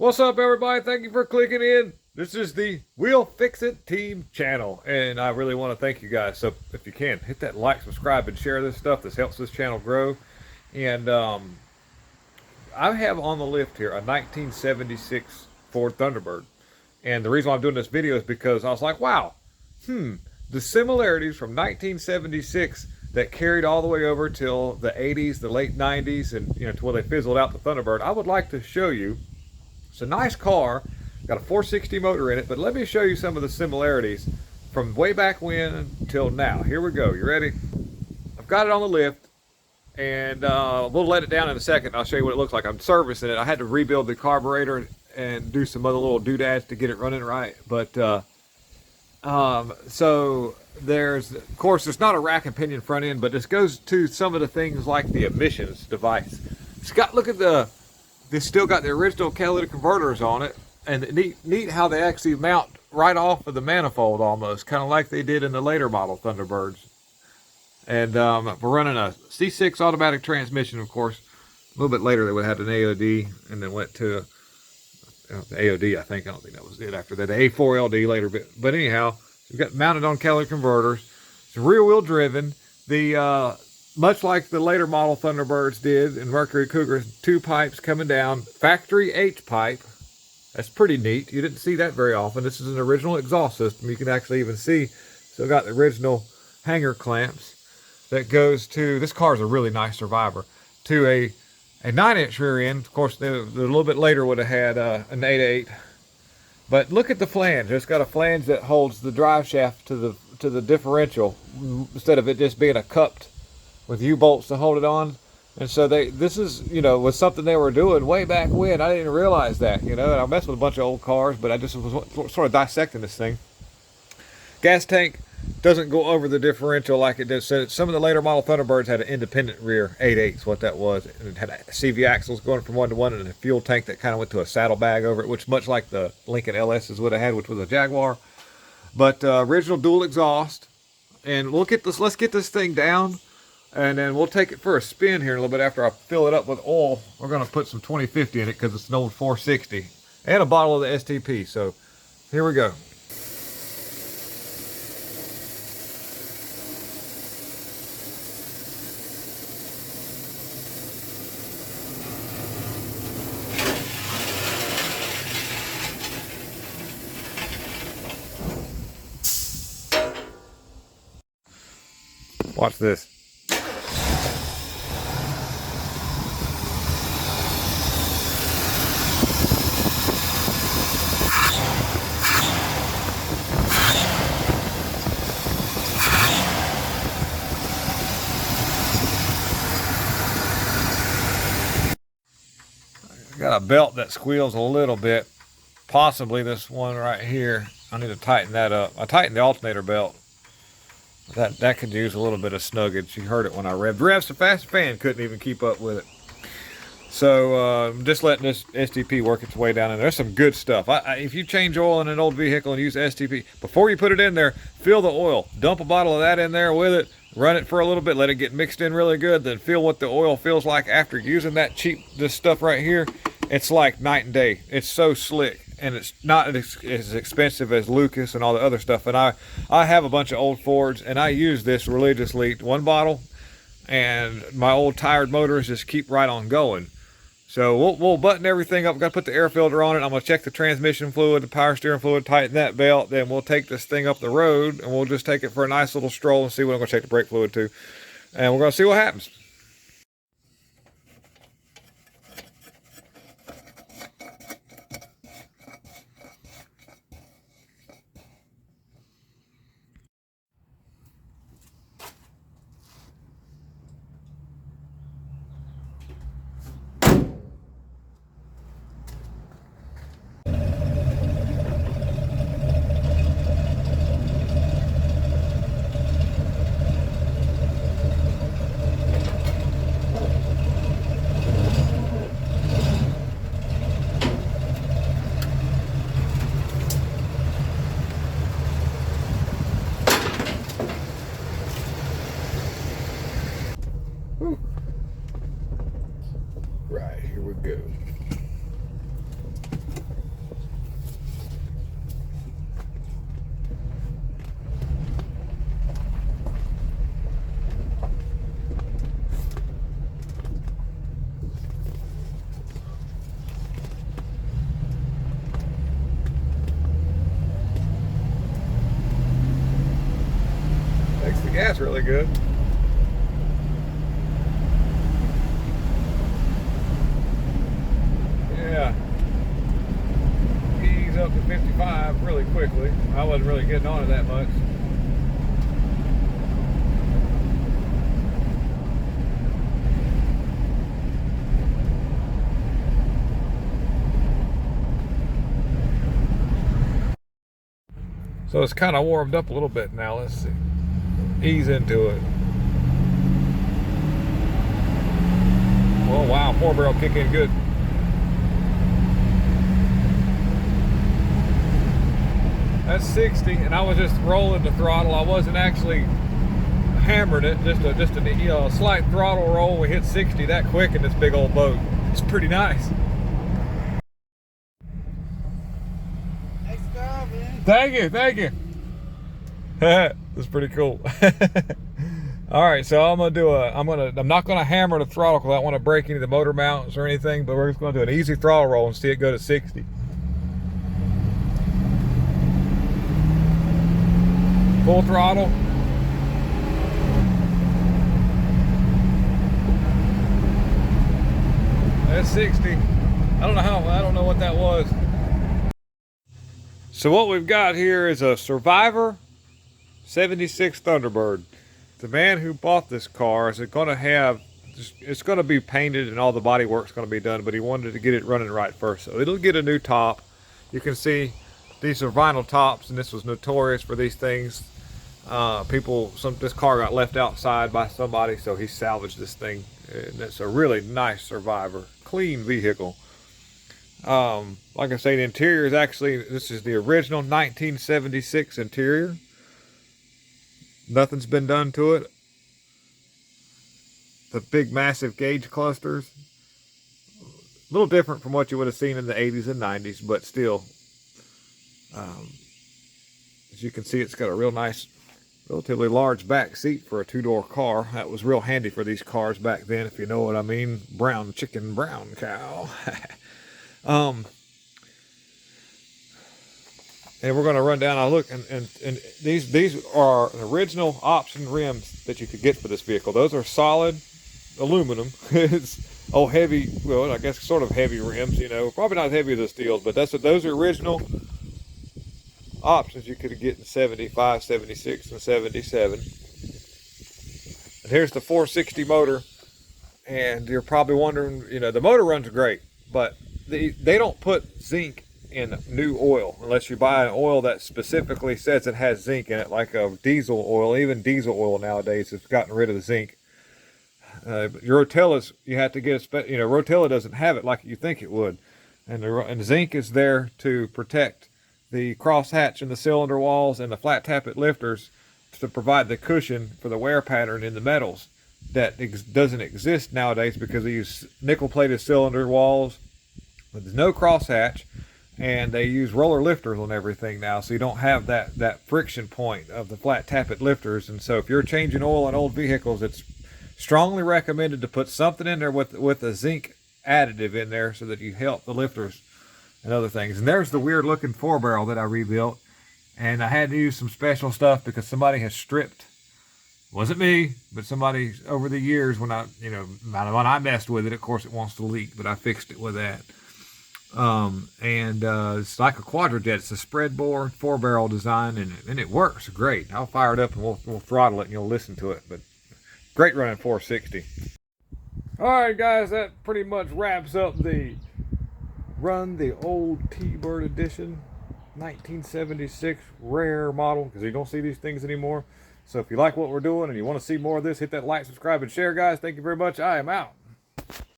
What's up, everybody? Thank you for clicking in. This is the We'll Fix It Team channel, and I really want to thank you guys. So, if you can, hit that like, subscribe, and share this stuff. This helps this channel grow. And I have on the lift here a 1976 Ford Thunderbird. And the reason why I'm doing this video is because I was like, wow, the similarities from 1976 that carried all the way over till the 80s, the late 90s, and to where they fizzled out the Thunderbird. I would like to show you. It's a nice car, got a 460 motor in it, but let me show you some of the similarities from way back when till now. Here we go. You ready? I've got it on the lift, and we'll let it down in a second. I'll show you what it looks like. I'm servicing it. I had to rebuild the carburetor and do some other little doodads to get it running right. But so there's, of course, it's not a rack and pinion front end, but this goes to some of the things like the emissions device. Scott, look at this still got the original catalytic converters on it, and neat how they actually mount right off of the manifold almost, kind of like they did in the later model Thunderbirds. And we're running a C6 automatic transmission, of course. A little bit later they would have had an AOD, and then went to the AOD, I think. I don't think that was it after that. The A4LD later. But anyhow, we've got mounted on catalytic converters. It's rear wheel driven. The much like the later model Thunderbirds did in Mercury Cougars, two pipes coming down, factory H pipe. That's pretty neat. You didn't see that very often. This is an original exhaust system. You can actually even see, still got the original hanger clamps that goes to, this car is a really nice survivor, to a 9-inch rear end. Of course, a little bit later would have had an 8.8. But look at the flange. It's got a flange that holds the drive shaft to the differential, instead of it just being a cupped with U-bolts to hold it on. And so this is, was something they were doing way back when. I didn't realize that, and I messed with a bunch of old cars, but I just was sort of dissecting this thing. Gas tank doesn't go over the differential like it did. So some of the later model Thunderbirds had an independent rear 8.8's what that was. And it had CV axles going from one to one, and a fuel tank that kind of went to a saddlebag over it, which much like the Lincoln LS's would have had, which was a Jaguar. But original dual exhaust. And let's get this thing down, and then we'll take it for a spin here in a little bit after I fill it up with oil. We're going to put some 2050 in it because it's an old 460. And a bottle of the STP. So here we go. Watch this. Got a belt that squeals a little bit. Possibly this one right here. I need to tighten that up. I tightened the alternator belt. That could use a little bit of snuggage. You heard it when I revved so fast, the fan couldn't even keep up with it. So just letting this STP work its way down in there. There's some good stuff. If you change oil in an old vehicle and use STP, before you put it in there, fill the oil. Dump a bottle of that in there with it. Run it for a little bit. Let it get mixed in really good. Then feel what the oil feels like after using this stuff right here. It's like night and day. It's so slick. And it's not as expensive as Lucas and all the other stuff. And I have a bunch of old Fords, and I use this religiously. One bottle, and my old tired motors just keep right on going. So we'll button everything up. We've got to put the air filter on it. I'm going to check the transmission fluid, the power steering fluid, tighten that belt. Then we'll take this thing up the road, and we'll just take it for a nice little stroll and see what I'm going to check the brake fluid to. And we're going to see what happens. really good. Yeah. Ease up to 55 really quickly. I wasn't really getting on it that much. So it's kind of warmed up a little bit now. Let's see. Ease into it. Oh wow, 4-barrel kick in good. That's 60, and I was just rolling the throttle. I wasn't actually hammering it. Just a slight throttle roll. We hit 60 that quick in this big old boat. It's pretty nice. Nice job, man. Thank you. That's pretty cool. All right, so I'm not gonna hammer the throttle because I don't want to break any of the motor mounts or anything, but we're just gonna do an easy throttle roll and see it go to 60. Full throttle. That's 60. I don't know what that was. So what we've got here is a Survivor 76 Thunderbird. The man who bought this car is it's going to be painted and all the body work's going to be done, but he wanted to get it running right first. So it'll get a new top. You can see these are vinyl tops, and this was notorious for these things. This car got left outside by somebody, so he salvaged this thing. And it's a really nice Survivor, clean vehicle. Like I say, the interior is this is the original 1976 interior. Nothing's been done to it. The big massive gauge clusters. A little different from what you would have seen in the 80s and 90s, but still. As you can see, it's got a real nice, relatively large back seat for a two-door car. That was real handy for these cars back then, if you know what I mean. Brown chicken, brown cow. And we're going to run down. I look, and these are original option rims that you could get for this vehicle. Those are solid aluminum. It's heavy. Well, I guess sort of heavy rims. You know, probably not as heavy as the steels, but those are original options you could get in 75, 76, and 77. And here's the 460 motor, and you're probably wondering, the motor runs great, but they don't put zinc in new oil unless you buy an oil that specifically says it has zinc in it, like a diesel oil. Even diesel oil nowadays has gotten rid of the zinc. Your Rotellas, you have to get Rotella doesn't have it like you think it would, and the zinc is there to protect the crosshatch in the cylinder walls and the flat tappet lifters to provide the cushion for the wear pattern in the metals that doesn't exist nowadays because they use nickel-plated cylinder walls, but there's no crosshatch, and they use roller lifters on everything now, so you don't have that friction point of the flat tappet lifters. And so if you're changing oil in old vehicles, it's strongly recommended to put something in there with a zinc additive in there so that you help the lifters and other things. And there's the weird looking 4-barrel that I rebuilt, and I had to use some special stuff because somebody has stripped, wasn't me, but somebody over the years when I messed with it. Of course it wants to leak, but I fixed it with that. It's like a quadrajet. It's a spread bore 4-barrel design, and it works great. I'll fire it up and we'll throttle it and you'll listen to it, but great running 460. All right, guys, that pretty much wraps up the old T-Bird edition 1976 rare model, because you don't see these things anymore. So if you like what we're doing and you want to see more of this, hit that like, subscribe, and share, guys. Thank you very much. I am out.